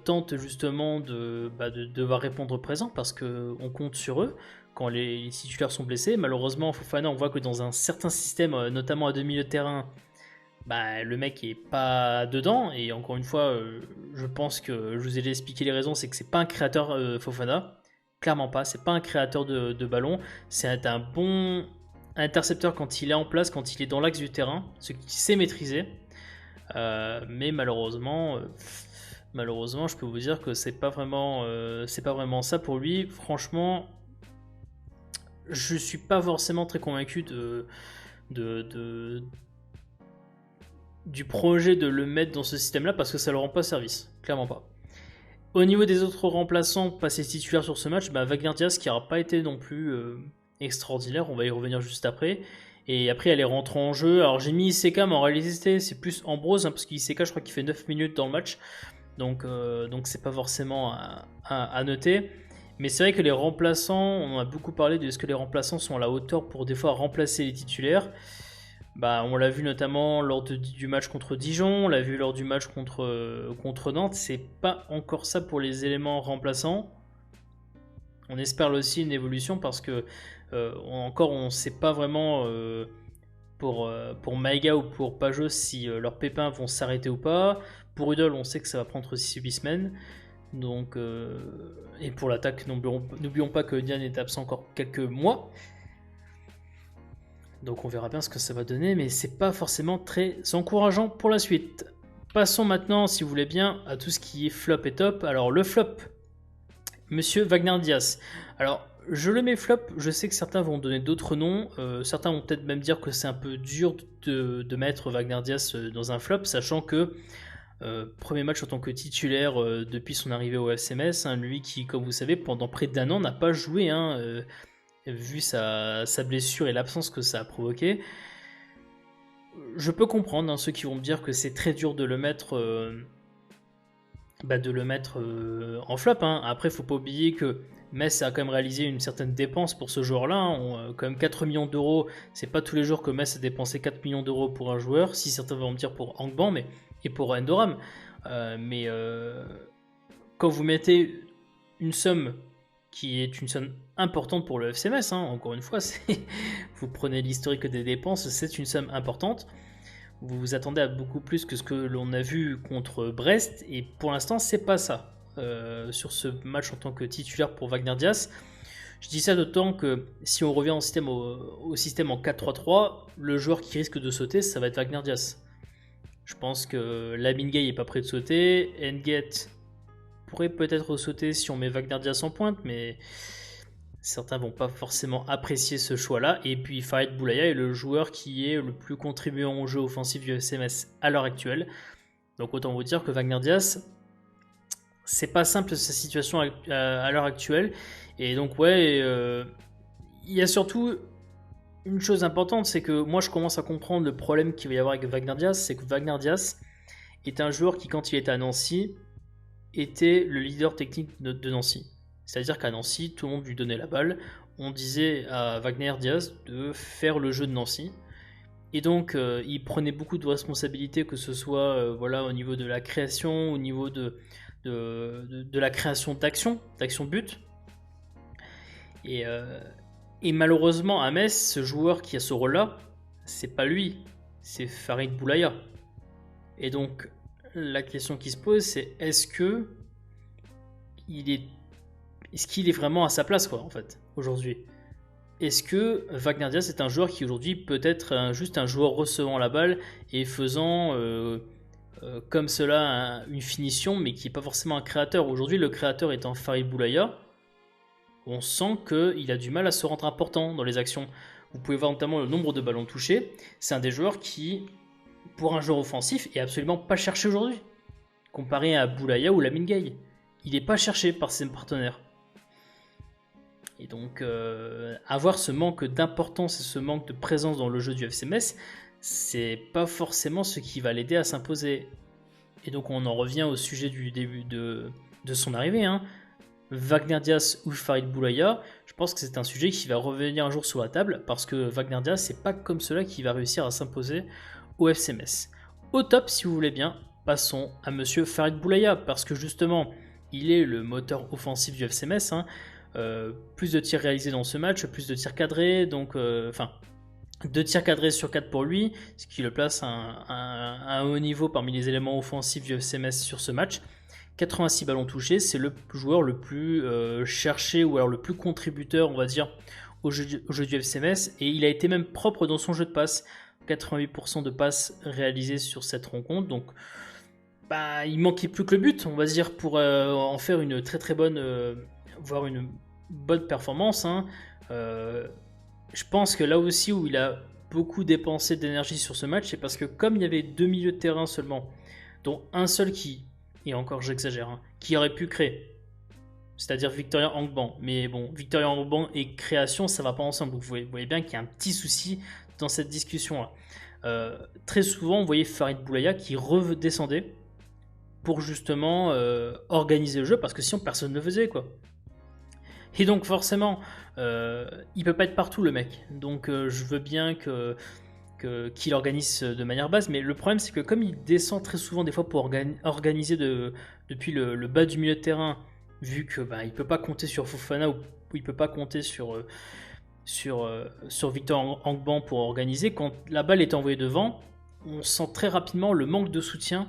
Speaker 1: tentent justement de devoir répondre présent parce qu'on compte sur eux quand les titulaires sont blessés. Malheureusement Fofana, on voit que dans un certain système, notamment à demi de terrain, le mec est pas dedans. Et encore une fois, je pense que je vous ai expliqué les raisons, c'est que c'est pas un créateur Fofana, clairement pas, c'est pas un créateur de ballon, c'est un bon intercepteur quand il est en place, quand il est dans l'axe du terrain, ce qui sait maîtriser. Mais malheureusement, je peux vous dire que c'est pas vraiment ça pour lui. Franchement, je suis pas forcément très convaincu du projet de le mettre dans ce système-là parce que ça ne leur rend pas service, clairement pas. Au niveau des autres remplaçants passés titulaires sur ce match, Wagner Diaz qui n'aura pas été non plus extraordinaire, on va y revenir juste après. Et après elle est rentrée en jeu. Alors j'ai mis Iseka, mais en réalité c'est plus Ambrose, hein, parce qu'Iseka je crois qu'il fait 9 minutes dans le match. Donc c'est pas forcément à noter. Mais c'est vrai que les remplaçants, on a beaucoup parlé de ce que les remplaçants sont à la hauteur pour des fois remplacer les titulaires. On l'a vu notamment lors du match contre Dijon, on l'a vu lors du match contre Nantes. C'est pas encore ça pour les éléments remplaçants. On espère aussi une évolution parce que on ne sait pas vraiment pour Maïga ou pour Pajot si leurs pépins vont s'arrêter ou pas. Pour Udol, on sait que ça va prendre 6 ou 8 semaines. Donc, et pour l'attaque, n'oublions pas que Diane est absent encore quelques mois. Donc on verra bien ce que ça va donner, mais c'est pas forcément très encourageant pour la suite. Passons maintenant, si vous voulez bien, à tout ce qui est flop et top. Alors le flop, Monsieur Wagner Diaz. Alors je le mets flop, je sais que certains vont donner d'autres noms, certains vont peut-être même dire que c'est un peu dur de mettre Wagner Diaz dans un flop, sachant que premier match en tant que titulaire depuis son arrivée au FC Metz, hein, lui qui, comme vous savez, pendant près d'1 an n'a pas joué, hein, vu sa blessure et l'absence que ça a provoqué. Je peux comprendre hein, ceux qui vont me dire que c'est très dur de le mettre, en flop. Hein. Après, il ne faut pas oublier que Metz a quand même réalisé une certaine dépense pour ce joueur-là. Hein. Quand même 4 millions d'euros, c'est pas tous les jours que Metz a dépensé 4 millions d'euros pour un joueur. Si certains vont me dire pour Angban et pour Endoram. Quand vous mettez une somme qui est une somme importante pour le FC Metz, hein, encore une fois, vous prenez l'historique des dépenses, c'est une somme importante. Vous vous attendez à beaucoup plus que ce que l'on a vu contre Brest, et pour l'instant, c'est pas ça. Sur ce match en tant que titulaire pour Wagner Diaz, je dis ça d'autant que si on revient au système en 4-3-3, le joueur qui risque de sauter, ça va être Wagner Diaz. Je pense que Lamine Gueye n'est pas prêt de sauter, N'Guet pourrait peut-être sauter si on met Wagner Diaz en pointe, mais certains vont pas forcément apprécier ce choix-là. Et puis Farid Boulaya est le joueur qui est le plus contribuant au jeu offensif du FC Metz à l'heure actuelle. Donc autant vous dire que Wagner Diaz, c'est pas simple sa situation à l'heure actuelle. Et donc ouais, il y a surtout une chose importante, c'est que moi je commence à comprendre le problème qu'il va y avoir avec Wagner Diaz, c'est que Wagner Diaz est un joueur qui, quand il était à Nancy, était le leader technique de Nancy. C'est-à-dire qu'à Nancy, tout le monde lui donnait la balle. On disait à Wagner Diaz de faire le jeu de Nancy. Et donc, il prenait beaucoup de responsabilités, que ce soit au niveau de la création, au niveau de la création d'action but. Et malheureusement, à Metz, ce joueur qui a ce rôle-là, c'est pas lui, c'est Farid Boulaya. Et donc, la question qui se pose, c'est est-ce qu'il est vraiment à sa place, quoi, en fait, aujourd'hui? Est-ce que Wagner Diaz est un joueur qui aujourd'hui peut être juste un joueur recevant la balle et faisant comme cela une finition, mais qui n'est pas forcément un créateur? Aujourd'hui, le créateur étant Farid Boulaya, on sent qu'il a du mal à se rendre important dans les actions. Vous pouvez voir notamment le nombre de ballons touchés. C'est un des joueurs qui, pour un joueur offensif, est absolument pas cherché aujourd'hui. Comparé à Boulaya ou Lamine Gueye, il n'est pas cherché par ses partenaires. Et donc, avoir ce manque d'importance et ce manque de présence dans le jeu du FC Metz, c'est pas forcément ce qui va l'aider à s'imposer. Et donc, on en revient au sujet du début de son arrivée. Hein. Wagner Diaz ou Farid Boulaya, je pense que c'est un sujet qui va revenir un jour sur la table, parce que Wagner Diaz, c'est pas comme cela qui va réussir à s'imposer au FC Metz. Au top, si vous voulez bien, passons à monsieur Farid Boulaya, parce que justement, il est le moteur offensif du FC Metz. Hein. Plus de tirs réalisés dans ce match, plus de tirs cadrés, donc 2 tirs cadrés sur 4 pour lui, ce qui le place à un haut niveau parmi les éléments offensifs du FC Metz sur ce match. 86 ballons touchés, c'est le joueur le plus cherché, ou alors le plus contributeur, on va dire, au jeu du FC Metz, et il a été même propre dans son jeu de passe. 88% de passes réalisées sur cette rencontre, donc il manquait plus que le but, on va dire, pour en faire une très très bonne, voire une bonne performance. Hein. Je pense que là aussi où il a beaucoup dépensé d'énergie sur ce match, c'est parce que comme il y avait 2 milieux de terrain seulement, dont un seul qui, et encore j'exagère, hein, qui aurait pu créer, c'est-à-dire Victorien Angban. Mais bon, Victorien Angban et création, ça va pas ensemble. Vous voyez bien qu'il y a un petit souci dans cette discussion-là. Très souvent, vous voyez Farid Boulaya qui redescendait pour justement organiser le jeu, parce que sinon personne ne le faisait, quoi. Et donc forcément, il peut pas être partout, le mec. Donc je veux bien qu'il organise de manière basse, mais le problème c'est que comme il descend très souvent des fois pour organiser depuis le bas du milieu de terrain, vu que il peut pas compter sur Fofana, ou il peut pas compter sur Victor Angban pour organiser, quand la balle est envoyée devant, on sent très rapidement le manque de soutien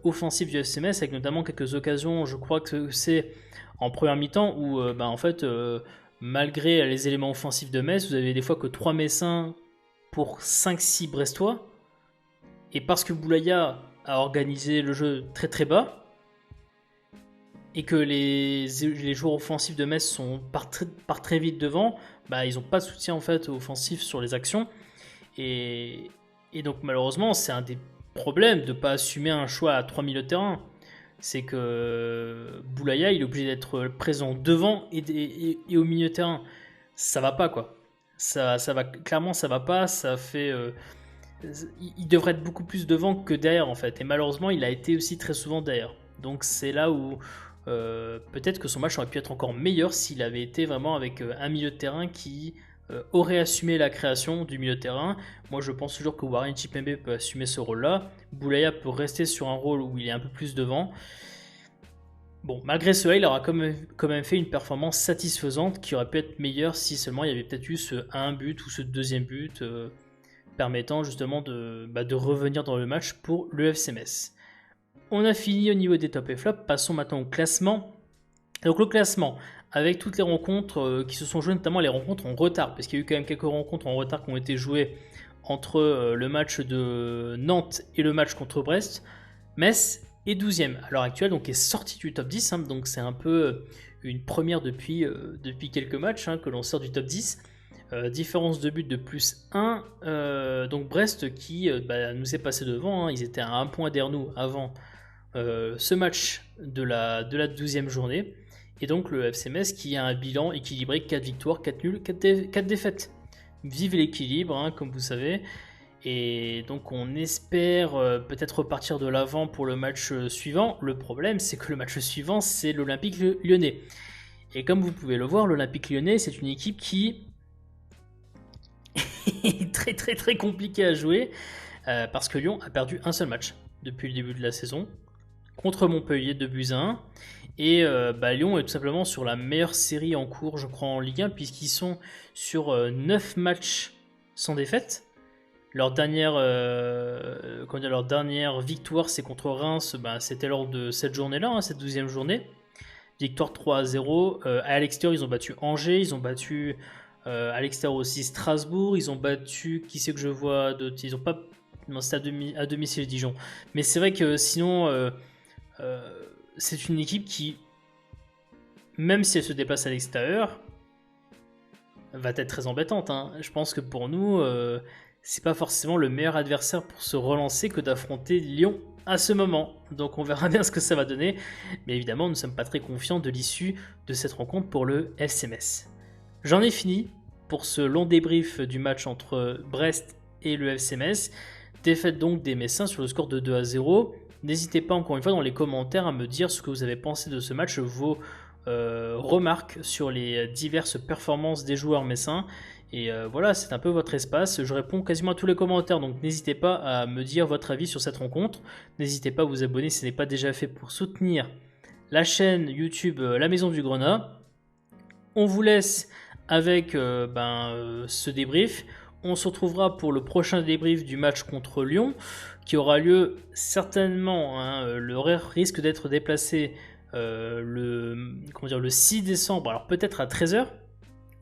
Speaker 1: offensif du FC Metz, avec notamment quelques occasions, je crois que c'est en première mi-temps, où malgré les éléments offensifs de Metz, vous avez des fois que 3 Messins pour 5-6 Brestois, et parce que Boulaya a organisé le jeu très très bas, et que les joueurs offensifs de Metz partent très vite devant, bah, ils n'ont pas de soutien en fait offensif sur les actions. Et donc malheureusement, c'est un des problèmes de ne pas assumer un choix à 3 milieux de terrain. C'est que Boulaya, il est obligé d'être présent devant et au milieu de terrain. Ça va pas, quoi. Ça va, clairement, ça va pas. Ça fait... il devrait être beaucoup plus devant que derrière, en fait. Et malheureusement, il a été aussi très souvent derrière. Donc c'est là où peut-être que son match aurait pu être encore meilleur s'il avait été vraiment avec un milieu de terrain qui aurait assumé la création du milieu de terrain. Moi, je pense toujours que Warren Chipembe peut assumer ce rôle-là. Boulaya peut rester sur un rôle où il est un peu plus devant. Bon, malgré cela, il aura quand même fait une performance satisfaisante qui aurait pu être meilleure si seulement il y avait peut-être eu ce 1 but ou ce deuxième but permettant justement de revenir dans le match pour le FC Metz. On a fini au niveau des top et flops. Passons maintenant au classement. Donc le classement, avec toutes les rencontres qui se sont jouées, notamment les rencontres en retard, parce qu'il y a eu quand même quelques rencontres en retard qui ont été jouées entre le match de Nantes et le match contre Brest. Metz est 12e à l'heure actuelle, donc est sorti du top 10, donc c'est un peu une première depuis quelques matchs que l'on sort du top 10. Différence de but de plus 1, donc Brest qui nous est passé devant, ils étaient à 1 point derrière nous avant ce match de la 12e journée. Et donc le FC Metz qui a un bilan équilibré, 4 victoires, 4 nuls, 4 défaites. Vive l'équilibre, comme vous savez. Et donc on espère peut-être repartir de l'avant pour le match suivant. Le problème, c'est que le match suivant, c'est l'Olympique Lyonnais. Et comme vous pouvez le voir, l'Olympique Lyonnais, c'est une équipe qui est très très très compliquée à jouer parce que Lyon a perdu un seul match depuis le début de la saison contre Montpellier, 2-1. Et Lyon est tout simplement sur la meilleure série en cours, je crois, en Ligue 1, puisqu'ils sont sur 9 matchs sans défaite. Leur dernière victoire, c'est contre Reims, c'était lors de cette journée-là, cette 12e journée. Victoire 3-0. À l'extérieur, ils ont battu Angers, ils ont battu à l'extérieur aussi Strasbourg, ils ont battu, qui c'est que je vois d'autres, ils ont pas... Non, c'était à domicile Dijon. Mais c'est vrai que sinon... c'est une équipe qui, même si elle se déplace à l'extérieur, va être très embêtante. Je pense que pour nous, c'est pas forcément le meilleur adversaire pour se relancer que d'affronter Lyon à ce moment. Donc on verra bien ce que ça va donner. Mais évidemment, nous ne sommes pas très confiants de l'issue de cette rencontre pour le FC Metz. J'en ai fini pour ce long débrief du match entre Brest et le FC Metz. Défaite donc des Messins sur le score de 2-0. N'hésitez pas encore une fois dans les commentaires à me dire ce que vous avez pensé de ce match, vos remarques sur les diverses performances des joueurs messins. Et voilà, c'est un peu votre espace. Je réponds quasiment à tous les commentaires, donc n'hésitez pas à me dire votre avis sur cette rencontre. N'hésitez pas à vous abonner si ce n'est pas déjà fait pour soutenir la chaîne YouTube La Maison du Grenat. On vous laisse avec ce débrief. On se retrouvera pour le prochain débrief du match contre Lyon, qui aura lieu certainement. L'horaire risque d'être déplacé le 6 décembre, alors peut-être à 13h,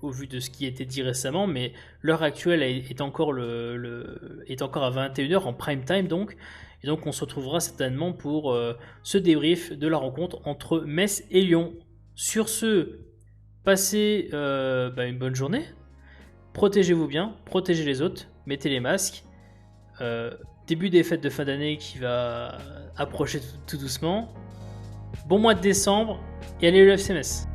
Speaker 1: au vu de ce qui a été dit récemment, mais l'heure actuelle est encore à 21h en prime time donc. Et donc on se retrouvera certainement pour ce débrief de la rencontre entre Metz et Lyon. Sur ce, passez une bonne journée. Protégez-vous bien, protégez les autres, mettez les masques. Début des fêtes de fin d'année qui va approcher tout doucement. Bon mois de décembre et allez le FC Metz.